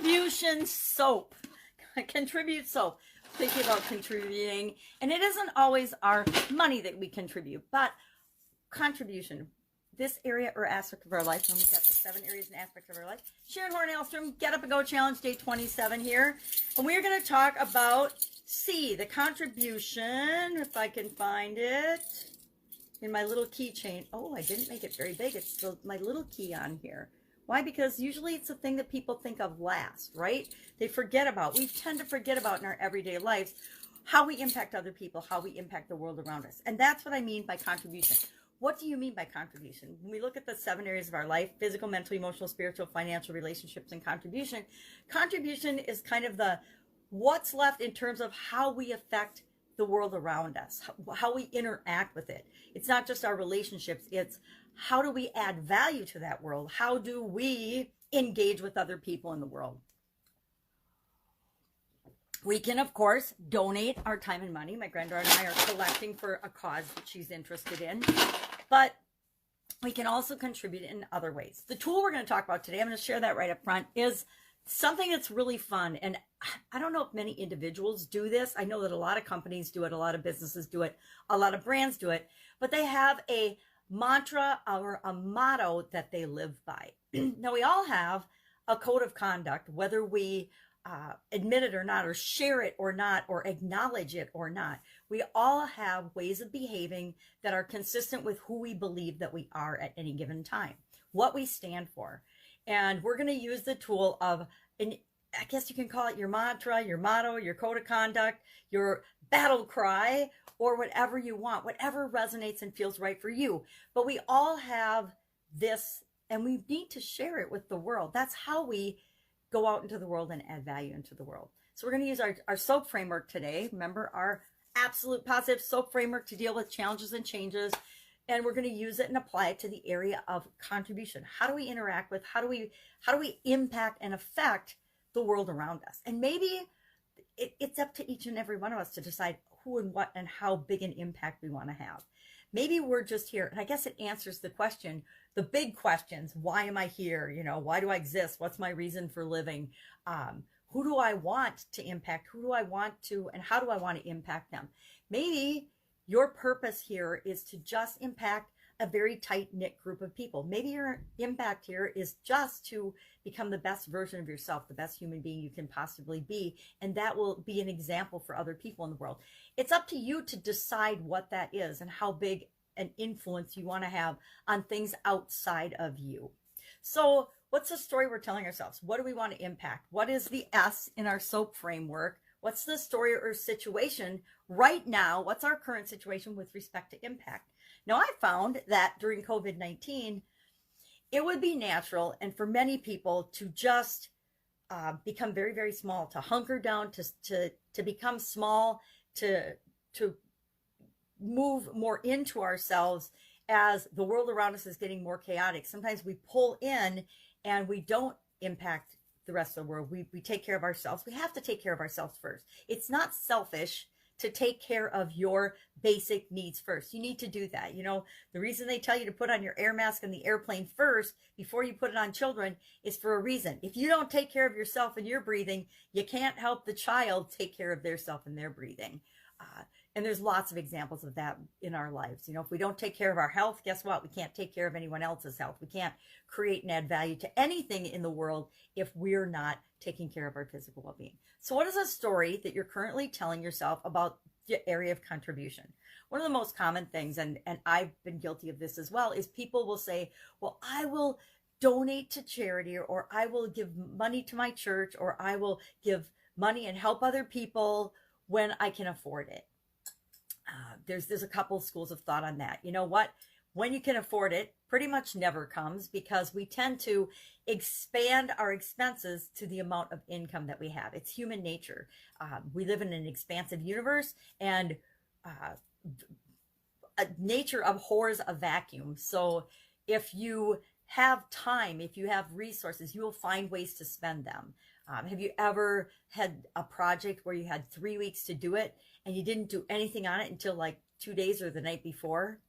Contribution soap. Contribute soap. Thinking about contributing, and it isn't always our money that we contribute, but contribution, this area or aspect of our life. And we've got the 7 areas and aspects of our life. Sharon Horne-Ellstrom, Get Up and Go Challenge, day 27 here, and we're going to talk about C, the contribution. If I can find it in my little keychain. Oh, I didn't make it very big. It's still my little key on here. Why? Because usually it's a thing that people think of last, right? They forget about. We tend to forget about in our everyday lives how we impact other people, how we impact the world around us. And that's what I mean by contribution. What do you mean by contribution? When we look at the 7 areas of our life, physical, mental, emotional, spiritual, financial, relationships, and contribution, contribution is kind of the what's left in terms of how we affect the world around us, how we interact with it. It's not just our relationships, it's how do we add value to that world? How do we engage with other people in the world? We can, of course, donate our time and money. My granddaughter and I are collecting for a cause that she's interested in. But we can also contribute in other ways. The tool we're going to talk about today, I'm going to share that right up front, is something that's really fun. And I don't know if many individuals do this. I know that a lot of companies do it. A lot of businesses do it. A lot of brands do it. But they have a mantra or a motto that they live by. Now, we all have a code of conduct, whether we admit it or not, or share it or not, or acknowledge it or not. We all have ways of behaving that are consistent with who we believe that we are at any given time, what we stand for. And we're going to use the tool of, and I guess you can call it your mantra, your motto, your code of conduct, your battle cry, or whatever you want, whatever resonates and feels right for you. But we all have this, and we need to share it with the world. That's how we go out into the world and add value into the world. So we're going to use our SOAP framework today. Remember, our absolute positive SOAP framework to deal with challenges and changes. And we're going to use it and apply it to the area of contribution. How do we interact with, how do we impact and affect the world around us? And maybe it's up to each and every one of us to decide who and what and how big an impact we want to have. Maybe we're just here, and I guess it answers the question, the big questions. Why am I here? You know, why do I exist? What's my reason for living? Who do I want to impact? Who do I want to, and how do I want to impact them? Maybe your purpose here is to just impact a very tight-knit group of people. Maybe your impact here is just to become the best version of yourself, the best human being you can possibly be, and that will be an example for other people in the world. It's up to you to decide what that is and how big an influence you want to have on things outside of you. So what's the story we're telling ourselves? What do we want to impact? What is the S in our SOAP framework? What's the story or situation right now? What's our current situation with respect to impact? Now, I found that during COVID-19, it would be natural, and for many people, to just become very, very small, to hunker down, to become small, to move more into ourselves as the world around us is getting more chaotic. Sometimes we pull in and we don't impact the rest of the world. We take care of ourselves. We have to take care of ourselves first. It's not selfish to take care of your basic needs first. You need to do that. You know, the reason they tell you to put on your air mask in the airplane first before you put it on children is for a reason. If you don't take care of yourself and your breathing, you can't help the child take care of themselves and their breathing. And there's lots of examples of that in our lives. You know, if we don't take care of our health, guess what? We can't take care of anyone else's health. We can't create and add value to anything in the world if we're not taking care of our physical well-being. So what is a story that you're currently telling yourself about the area of contribution? One of the most common things, and I've been guilty of this as well, is people will say, well, I will donate to charity, or I will give money to my church, or I will give money and help other people when I can afford it. There's a couple of schools of thought on that. You know what? When you can afford it, pretty much never comes, because we tend to expand our expenses to the amount of income that we have. It's human nature. We live in an expansive universe, and nature abhors a vacuum. So if you have time, if you have resources, you will find ways to spend them. Have you ever had a project where you had 3 weeks to do it and you didn't do anything on it until like 2 days or the night before?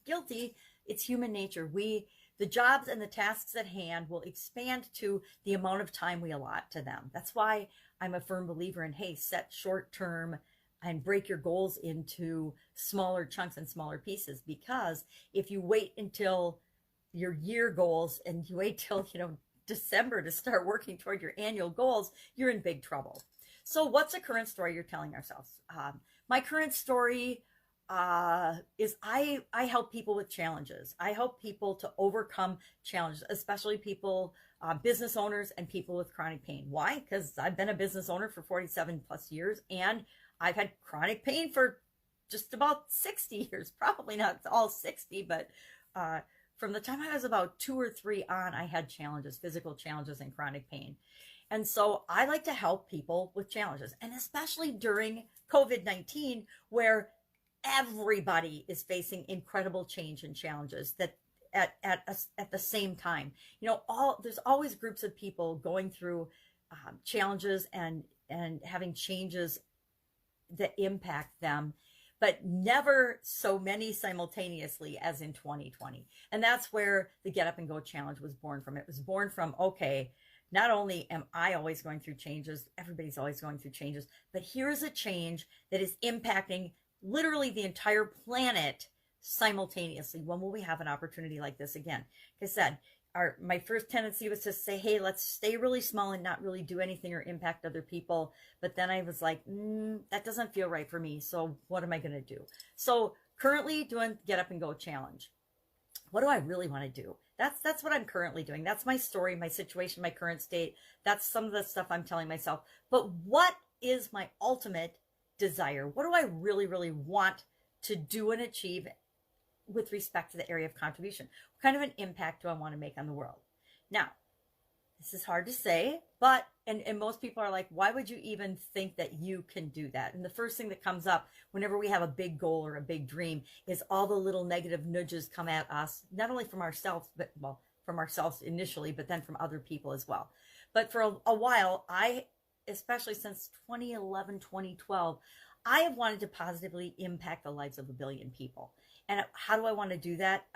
Guilty. It's human nature. We The jobs and the tasks at hand will expand to the amount of time we allot to them. That's why I'm a firm believer in, hey, set short term and break your goals into smaller chunks and smaller pieces. Because if you wait until your year goals and you wait till, December to start working toward your annual goals, you're in big trouble. So what's a current story you're telling ourselves? My current story is I help people with challenges. I help people to overcome challenges, especially people, business owners and people with chronic pain. Why? Because I've been a business owner for 47 plus years, and I've had chronic pain for just about 60 years. Probably not all 60, but from the time I was about 2 or 3 on, I had challenges, physical challenges and chronic pain. And so I like to help people with challenges, and especially during COVID-19, where everybody is facing incredible change and challenges that at the same time. There's always groups of people going through challenges and having changes that impact them, but never so many simultaneously as in 2020. And that's where the Get Up and Go Challenge was born from. It was born from, okay, not only am I always going through changes, everybody's always going through changes, but here's a change that is impacting literally the entire planet simultaneously. When will we have an opportunity like this again? Like I said, my first tendency was to say, hey, let's stay really small and not really do anything or impact other people. But then I was like, that doesn't feel right for me. So what am I going to do? So currently doing Get Up and Go Challenge. What do I really want to do? That's what I'm currently doing. That's my story, my situation, my current state. That's some of the stuff I'm telling myself. But what is my ultimate desire? What do I really, really want to do and achieve with respect to the area of contribution? What kind of an impact do I want to make on the world? Now, this is hard to say, but, and most people are like, why would you even think that you can do that? And the first thing that comes up whenever we have a big goal or a big dream is all the little negative nudges come at us, not only from ourselves, but from ourselves initially, but then from other people as well. But for a while, especially since 2011, 2012, I have wanted to positively impact the lives of 1 billion people. And how do I want to do that?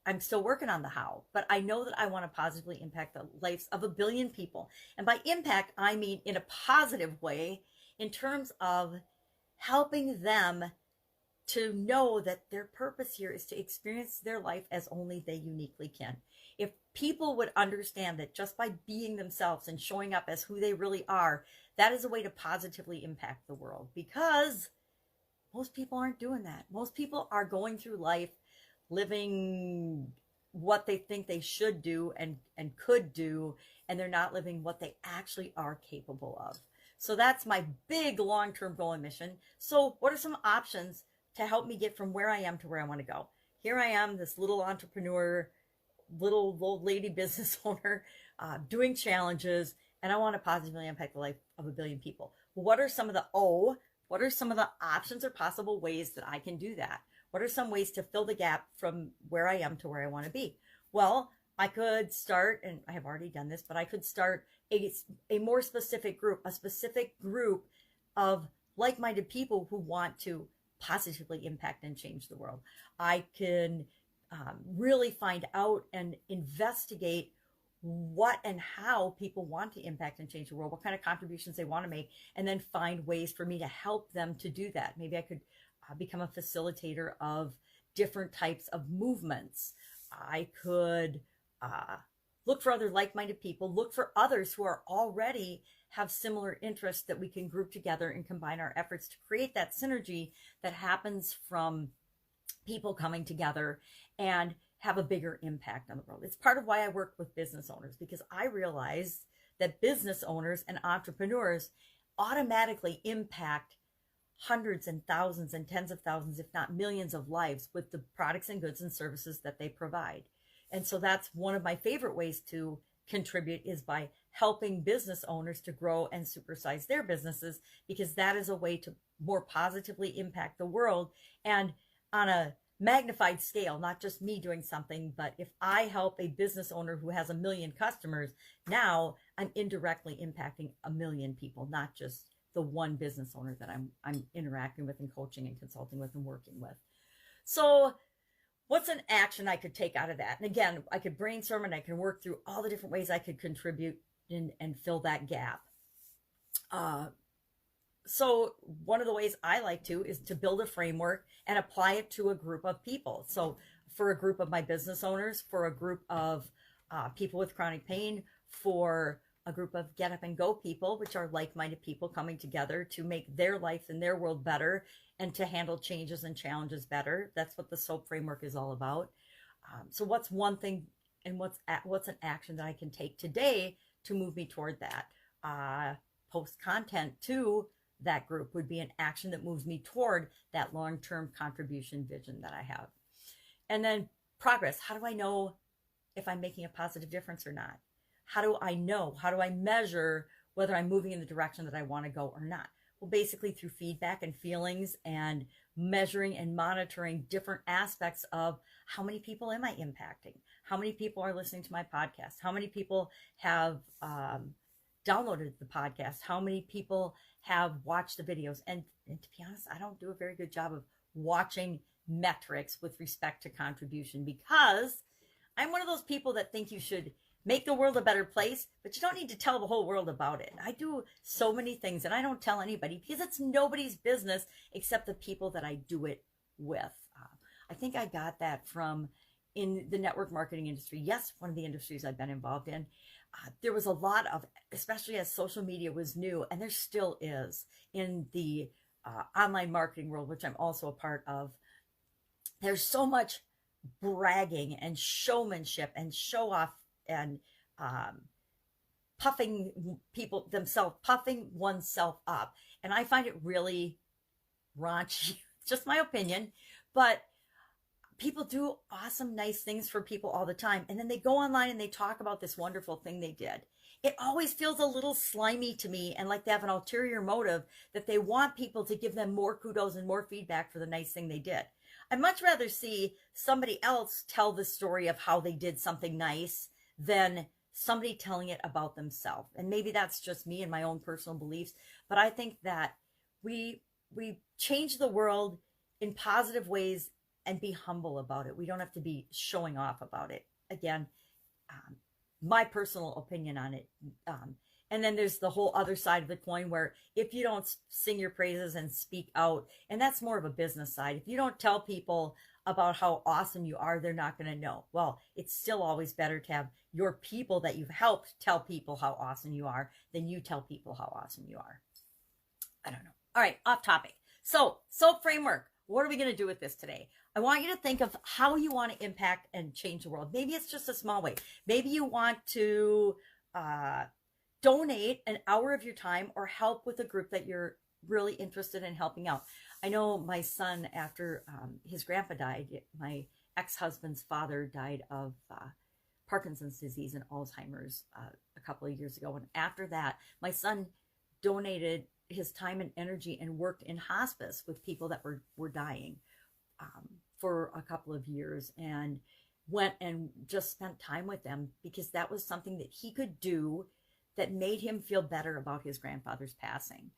I'm still working on the how, but I know that I want to positively impact the lives of 1 billion people. And by impact, I mean in a positive way, in terms of helping them to know that their purpose here is to experience their life as only they uniquely can. If people would understand that just by being themselves and showing up as who they really are, that is a way to positively impact the world, because most people aren't doing that. Most people are going through life living what they think they should do and could do, and they're not living what they actually are capable of. So that's my big long-term goal and mission. So what are some options to help me get from where I am to where I want to go? Here I am, this little entrepreneur, little old lady business owner, doing challenges, and I want to positively impact the life of 1 billion people. What are some of the options or possible ways that I can do that? What are some ways to fill the gap from where I am to where I want to be? Well, I could start, and I have already done this, but I could start a more specific group, a specific group of like-minded people who want to positively impact and change the world. I can really find out and investigate what and how people want to impact and change the world, what kind of contributions they want to make, and then find ways for me to help them to do that. Maybe I could become a facilitator of different types of movements. I could look for other like-minded people, look for others who are already have similar interests that we can group together and combine our efforts to create that synergy that happens from people coming together and have a bigger impact on the world. It's part of why I work with business owners, because I realize that business owners and entrepreneurs automatically impact hundreds and thousands and tens of thousands, if not millions of lives with the products and goods and services that they provide. And so that's one of my favorite ways to contribute, is by helping business owners to grow and supersize their businesses, because that is a way to more positively impact the world, and on a magnified scale, not just me doing something, but if I help a business owner who has 1 million customers, now I'm indirectly impacting 1 million people, not just the one business owner that I'm interacting with and coaching and consulting with and working with. So what's an action I could take out of that? And again, I could brainstorm and I can work through all the different ways I could contribute and fill that gap. So one of the ways I like to is to build a framework and apply it to a group of people. So for a group of my business owners, for a group of people with chronic pain, for a group of get up and go people, which are like-minded people coming together to make their life and their world better and to handle changes and challenges better. That's what the SOAP framework is all about. So what's one thing and what's an action that I can take today to move me toward that? Post content to that group would be an action that moves me toward that long-term contribution vision that I have. And then progress. How do I know if I'm making a positive difference or not? How do I know? How do I measure whether I'm moving in the direction that I want to go or not? Well, basically through feedback and feelings and measuring and monitoring different aspects of how many people am I impacting? How many people are listening to my podcast? How many people have downloaded the podcast? How many people have watched the videos? And to be honest, I don't do a very good job of watching metrics with respect to contribution, because I'm one of those people that think you should make the world a better place, but you don't need to tell the whole world about it. I do so many things and I don't tell anybody because it's nobody's business except the people that I do it with. I think I got that from in the network marketing industry. Yes, one of the industries I've been involved in. There was a lot of, especially as social media was new, and there still is in the online marketing world, which I'm also a part of. There's so much bragging and showmanship and show off and puffing oneself up. And I find it really raunchy. It's just my opinion, but people do awesome, nice things for people all the time. And then they go online and they talk about this wonderful thing they did. It always feels a little slimy to me and like they have an ulterior motive that they want people to give them more kudos and more feedback for the nice thing they did. I'd much rather see somebody else tell the story of how they did something nice than somebody telling it about themselves. And maybe that's just me and my own personal beliefs, but I think that we change the world in positive ways and be humble about it. We don't have to be showing off about it. Again, my personal opinion on it. And then there's the whole other side of the coin where if you don't sing your praises and speak out, and that's more of a business side. If you don't tell people about how awesome you are, they're not going to know. Well, it's still always better to have your people that you've helped tell people how awesome you are than you tell people how awesome you are. I don't know. All right, off topic. So, SOAP framework. What are we going to do with this today? I want you to think of how you want to impact and change the world. Maybe it's just a small way. Maybe you want to donate an hour of your time or help with a group that you're really interested in helping out. I know my son, after his grandpa died, my ex-husband's father died of Parkinson's disease and Alzheimer's a couple of years ago. And after that, my son donated his time and energy and worked in hospice with people that were dying for a couple of years, and went and just spent time with them because that was something that he could do that made him feel better about his grandfather's passing.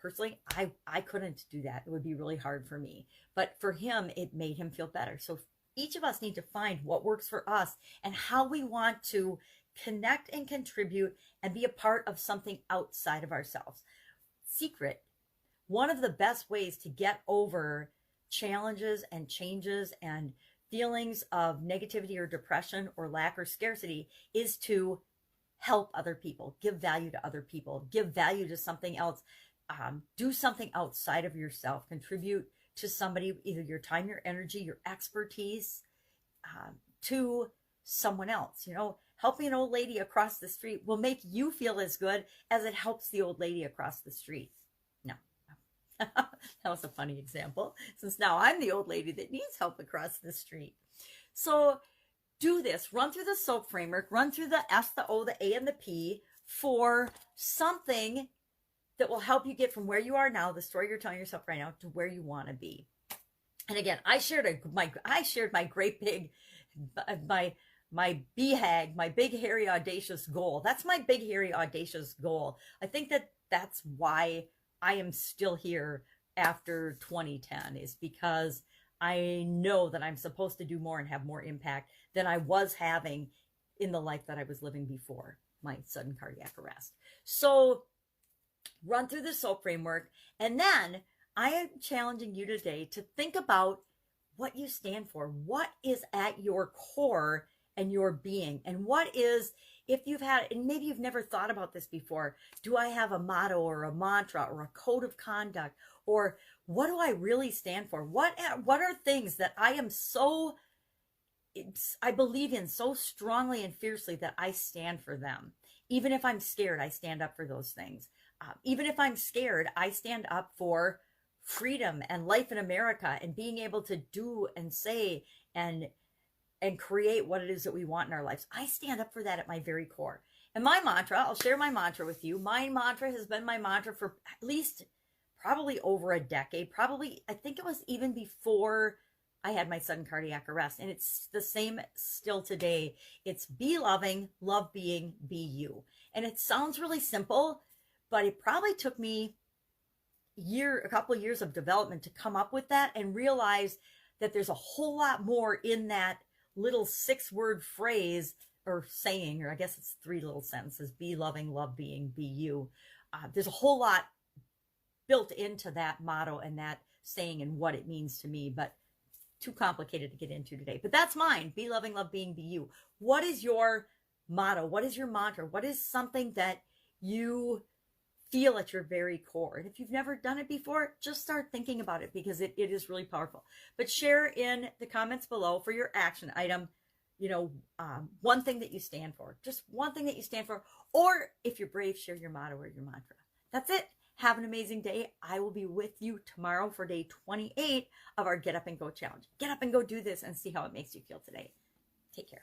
Personally, I couldn't do that. It would be really hard for me. But for him, it made him feel better. So each of us need to find what works for us and how we want to connect and contribute and be a part of something outside of ourselves. Secret. One of the best ways to get over challenges and changes and feelings of negativity or depression or lack or scarcity is to help other people, give value to other people, give value to something else, do something outside of yourself, contribute to somebody, either your time, your energy, your expertise, to someone else. You know, helping an old lady across the street will make you feel as good as it helps the old lady across the street. No, that was a funny example, since now I'm the old lady that needs help across the street. So do this, run through the SOAP framework, run through the S, the O, the A, and the P for something that will help you get from where you are now, the story you're telling yourself right now, to where you want to be. And again, I shared my great big, my BHAG, my big, hairy, audacious goal. That's my big, hairy, audacious goal. I think that that's why I am still here after 2010, is because I know that I'm supposed to do more and have more impact than I was having in the life that I was living before my sudden cardiac arrest. So run through the SOAP framework, and then I am challenging you today to think about what you stand for. What is at your core and your being? And what is, if you've had, and maybe you've never thought about this before, do I have a motto or a mantra or a code of conduct? Or what do I really stand for? What are things that I am so, I believe in so strongly and fiercely that I stand for them? Even if I'm scared, I stand up for those things. Even if I'm scared, I stand up for freedom and life in America and being able to do and say and create what it is that we want in our lives. I stand up for that at my very core. And my mantra, I'll share my mantra with you. My mantra has been my mantra for at least probably over a decade. Probably, I think it was even before I had my sudden cardiac arrest. And it's the same still today. It's be loving, love being, be you. And it sounds really simple, but it probably took me a couple of years of development to come up with that and realize that there's a whole lot more in that little 6-word phrase or saying, or I guess it's 3 little sentences: be loving, love being, be you. There's a whole lot built into that motto and that saying and what it means to me, but too complicated to get into today. But that's mine: be loving, love being, be you. What is your motto? What is your mantra? What is something that you feel at your very core? And if you've never done it before, just start thinking about it, because it is really powerful. But share in the comments below for your action item, one thing that you stand for, just one thing that you stand for. Or if you're brave, share your motto or your mantra. That's it. Have an amazing day. I will be with you tomorrow for day 28 of our Get Up and Go challenge. Get up and go do this and see how it makes you feel today. Take care.